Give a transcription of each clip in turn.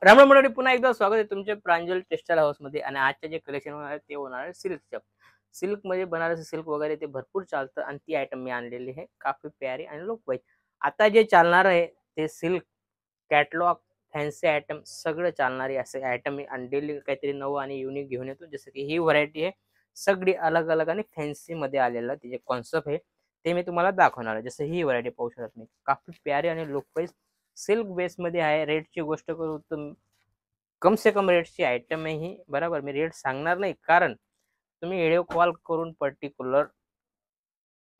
राम राम मंडळी, पुन्हा एकदा स्वागत आहे तुमचे प्रांजल टेक्सटाईल हाऊस मध्ये. आणि आजचे जे कलेक्शन होणार आहे ते होणार आहे सिल्कचं. सिल्क मध्ये बनारसी सिल्क वगैरे ते भरपूर चालतं आणि ती आयटम मी आणलेली आहे, काफी प्यारी आणि लुक वाईज. आता जे चालणार आहे ते सिल्क कॅटलॉग फॅन्सी आयटम सगळं चालणार आहे असे आयटम मी आणलेली, काहीतरी नवं आणि युनिक घेऊन येतो. जसं की ही व्हरायटी आहे, सगळी अलग अलग आणि फॅन्सी मध्ये आलेलं तिचे कॉन्सेप्ट आहे ते मी तुम्हाला दाखवणार आहे. जसं ही व्हरायटी पाहू शकता तुम्ही, काफी प्यारी आणि लुक वाईज सिल्क बेस मध्ये आहे. रेटची गोष्ट करू तर कम से कम रेटची आयटम आहे ही. बरोबर, मी रेट सांगणार नाही कारण तुम्ही व्हिडिओ कॉल करून पर्टिक्युलर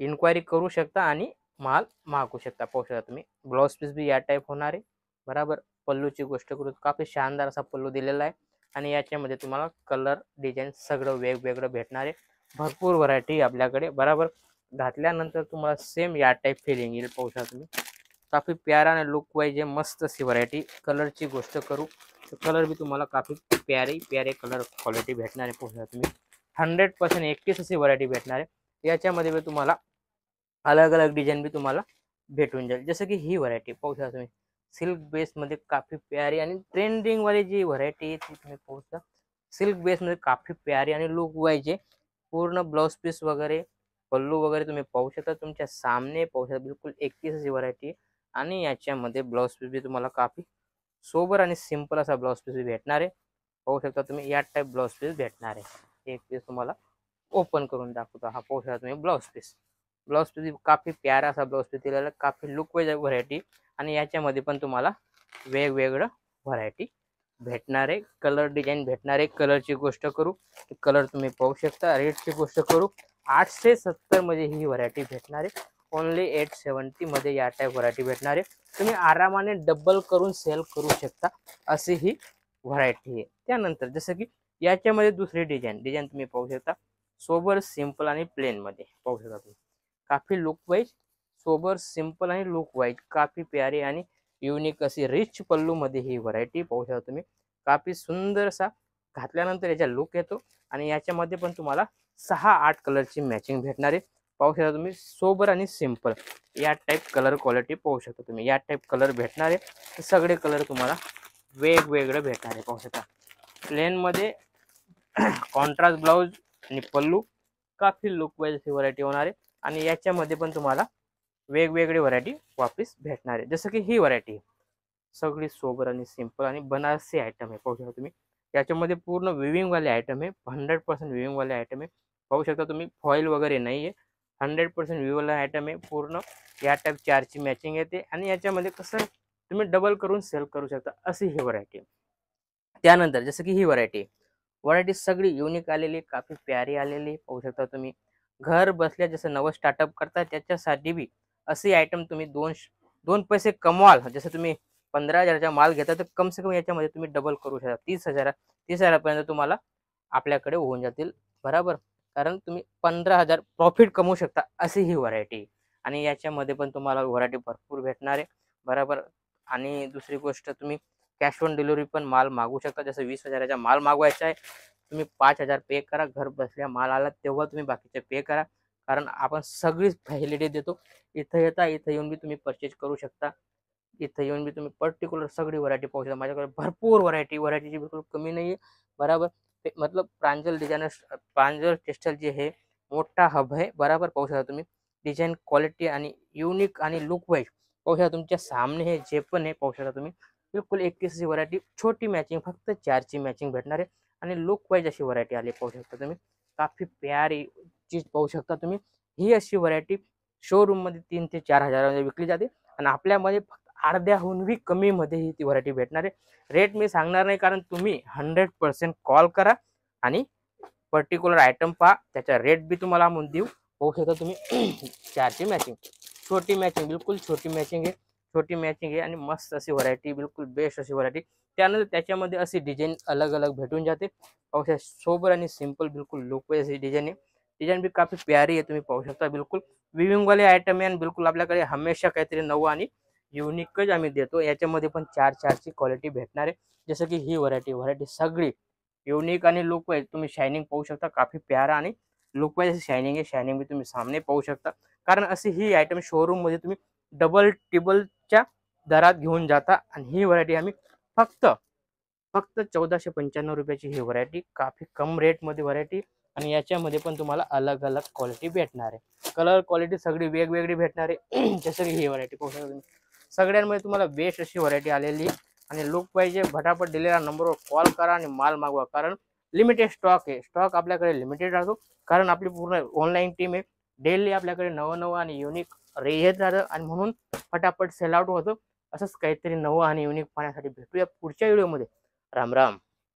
इन्क्वायरी करू शकता आणि माल मागू शकता. पाहू शकता तुम्ही, ब्लाउज पीस बी या टाईप होणार आहे. बरोबर, पल्लूची गोष्ट करू काफी शानदार असा पल्लू दिलेला आहे आणि याच्यामध्ये तुम्हाला कलर डिझाईन सगळं वेगवेगळं भेटणार आहे. भरपूर व्हरायटी आपल्याकडे. बरोबर, घातल्यानंतर तुम्हाला सेम या टाईप फिलिंग येईल. पाहू शकता तुम्ही, काफी प्यारा आणि लुक वाईज मस्त अशी व्हरायटी. कलरची गोष्ट करू तर कलर भी तुम्हाला काफी प्यारे प्यारे कलर क्वालिटी भेटणार आहे. पाहू शकता तुम्ही, 100% 31 अशी व्हरायटी भेटणार आहे. याच्यामध्ये भी तुम्हाला अलग अलग डिझाईन भी तुम्हाला भेटून जाईल. जसं की ही व्हरायटी पाहू शकता तुम्ही, सिल्क बेस मध्ये काफी प्यारी आणि ट्रेंडिंग वाली जी व्हरायटी आहे ती तुम्ही पाहू शकता. सिल्क बेस मध्ये काफी प्यारी आणि लुक वाईज पूर्ण ब्लाउज पीस वगैरे पल्लू वगैरे तुम्ही पाहू शकता तुमच्या सामने. पाहू शकता बिलकुल 31 अशी व्हरायटी आणि याच्यामध्ये ब्लाउज पीस भी तुम्हाला काफी सोबर आणि सिंपल असा ब्लाउज पीस भेटणार आहे. पाहू शकता तुम्ही, या टाईप ब्लाउज पीस भेटणार आहे. एक पीस तुम्हाला ओपन करून दाखवतो. हा पाहू शकता तुम्ही ब्लाउज पीस. ब्लाउज पीस काफी प्यारा असा ब्लाउज पीस दिलेला, काफी लुक वाईज व्हरायटी आणि याच्यामध्ये पण तुम्हाला वेगवेगळं व्हरायटी भेटणार आहे. कलर डिझाईन भेटणार आहे. कलरची गोष्ट करू, कलर तुम्ही पाहू शकता. रेटची गोष्ट करू, 870 मध्ये ही व्हरायटी भेटणार आहे. ओनली 870 मध्ये या टाईप व्हरायटी भेटणार आहे. तुम्ही आरामाने डबल करून सेल करू शकता अशी ही व्हरायटी आहे. त्यानंतर जसं की याच्यामध्ये दुसरी डिझाईन तुम्ही पाहू शकता, सोबर सिंपल आणि प्लेन मध्ये. पाहू शकता तुम्ही, काफी लुक वाईज सोबर सिंपल आणि लुक वाईज काफी प्यारी आणि युनिक अशी रिच पल्लू मध्ये ही व्हरायटी. पाहू शकता तुम्ही, काफी सुंदर असा घातल्यानंतर याचा लुक येतो आणि याच्यामध्ये पण तुम्हाला 6-8 कलरची मॅचिंग भेटणार आहे. पाहू शकता तुम्ही, सोबर आणि सिंपल या टाईप कलर क्वालिटी पाहू शकता तुम्ही. या टाईप कलर भेटणार आहे. सगळे कलर तुम्हाला वेगवेगळे भेटणार आहे. पाहू शकता, प्लेन मध्ये कॉन्ट्रास्ट ब्लाउज आणि पल्लू, काफी लुक वाईज ही व्हरायटी होणार आहे. आणि याच्यामध्ये पण तुम्हाला वेगवेगळी व्हरायटी वापस भेटणार आहे. जसं की ही व्हरायटी सगळी सोबर आणि सिंपल आणि बनारसी आयटम आहे. पाहू शकता तुम्ही, याच्यामध्ये पूर्ण विविंग वाले आयटम आहे. 100% विविंग वाले आयटम आहे. पाहू शकता तुम्ही, फॉईल वगैरे नाही आहे. 100% विविंग वाला आयटम आहे. पूर्ण या टाईप 4ची मॅचिंग येते आणि याच्यामध्ये कसं तुम्ही डबल करून सेल करू शकता अशी ही व्हरायटी. त्यानंतर जसं की ही व्हरायटी सगळी युनिक आलेली, काफी प्यारी आलेली. पाहू शकता तुम्ही, घर बसल्या जसं नवं स्टार्टअप करता त्याच्यासाठी बी अशी आयटम तुम्ही दोन पैसे कमवाल. जसं तुम्ही 15,000चा माल घेता तर कम से कम याच्यामध्ये तुम्ही डबल करू शकता. 30,000 तुम्हाला आपल्याकडे होऊन जातील. बरोबर, कारण तुम्ही 15,000 प्रॉफिट कमवू शकता अशी ही व्हरायटी. आणि याच्यामध्ये पण तुम्हाला व्हरायटी भरपूर भेटणार आहे. बरोबर, आणि दुसरी गोष्ट, तुम्ही कॅश ऑन डिलिव्हरी पण माल मागू शकता. जसं 20,000चा माल मागवायचा आहे, तुम्ही 5,000 पे करा. घर बसल्या माल आला तेव्हा तुम्ही बाकीचे पे करा, कारण आपण सगळीच फॅसिलिटी देतो. इथं येता, इथं येऊन बी तुम्ही परचेज करू शकता. इथं येऊन बी तुम्ही पर्टिक्युलर सगळी व्हरायटी पाहू शकता. माझ्याकडे भरपूर व्हरायटीची बिलकुल कमी नाही आहे. बरोबर, मतलब प्रांजल डिझायनर, प्रांजल टेक्सटाईल जे हे मोठा हब आहे. बरोबर, पाहू शकता तुम्ही, डिझाईन क्वालिटी आणि युनिक आणि लुक वाईज पाहू शकता. तुमच्या सामने हे जे पण आहे पाहू शकता तुम्ही, बिलकुल 31 व्हरायटी. छोटी मॅचिंग, फक्त 4ची मॅचिंग भेटणार आहे आणि लुक वाईज अशी व्हरायटी आली. पाहू शकता तुम्ही, काफी प्यारी चीज पाहू शकता तुम्ही. ही अशी व्हरायटी शोरूम मध्ये 3 ते 4 हजारामध्ये विकली जाते आणि आपल्यामध्ये फक्त अर्ध्याहून बी कमी मध्ये ही ती व्हरायटी भेटणार आहे. रेट मी सांगणार नाही कारण तुम्ही 100% कॉल करा आणि पर्टिक्युलर आयटम पहा, त्याचा रेट बी तुम्हाला म्हणून देऊ. पाहू शकता तुम्ही 4ची मॅचिंग, छोटी मॅचिंग, बिलकुल छोटी मॅचिंग आहे. छोटी मॅचिंग आहे आणि मस्त अशी व्हरायटी, बिलकुल बेस्ट अशी व्हरायटी. त्यानंतर त्याच्यामध्ये अशी डिझाईन अलग अलग भेटून जाते. पाहू शकता, सोबर आणि सिंपल बिलकुल लुक वाईज अशी डिझाईन आहे. डिझाईन भी काफी प्यारी आहे. तुम्ही पाहू शकता, बिलकुल विविंग वाले आयटम आहे आणि बिलकुल आपल्याकडे हमेशा काहीतरी नवं आणि युनिकच आम्ही देतो. याच्यामध्ये पण 4ची क्वालिटी भेटणार आहे. जसं की ही व्हरायटी सगळी युनिक आणि लुक वाईज. तुम्ही शायनिंग पाहू शकता, काफी प्यारा आणि लुक वाईज शायनिंग आहे. शायनिंग भी तुम्ही सामने पाहू शकता, कारण अशी ही आयटम शोरूम मध्ये तुम्ही डबल टिबलच्या दरात घेऊन जाता आणि ही व्हरायटी आम्ही फक्त फक्त 1495 रुपयाची ही व्हरायटी, काफी कम रेटमध्ये व्हरायटी आणि याच्यामध्ये पण तुम्हाला अलग अलग क्वालिटी भेटणार आहे. कलर क्वालिटी सगळी वेगवेगळी भेटणार आहे. जसं की ही व्हरायटी पाहू शकता तुम्ही. सगळ्यांमध्ये तुम्हाला बेस्ट अशी व्हरायटी आलेली आणि लुक पाहिजे फटाफट दिलेल्या नंबरवर कॉल करा आणि माल मागवा, कारण लिमिटेड स्टॉक आहे. स्टॉक आपल्याकडे लिमिटेड राहतो, कारण आपली पूर्ण ऑनलाईन टीम आहे. डेली आपल्याकडे नवं आणि युनिक येत राहतं आणि म्हणून फटाफट सेल आउट होतं. असंच काहीतरी नवं आणि युनिक पाहण्यासाठी भेटूया पुढच्या व्हिडिओमध्ये. राम राम.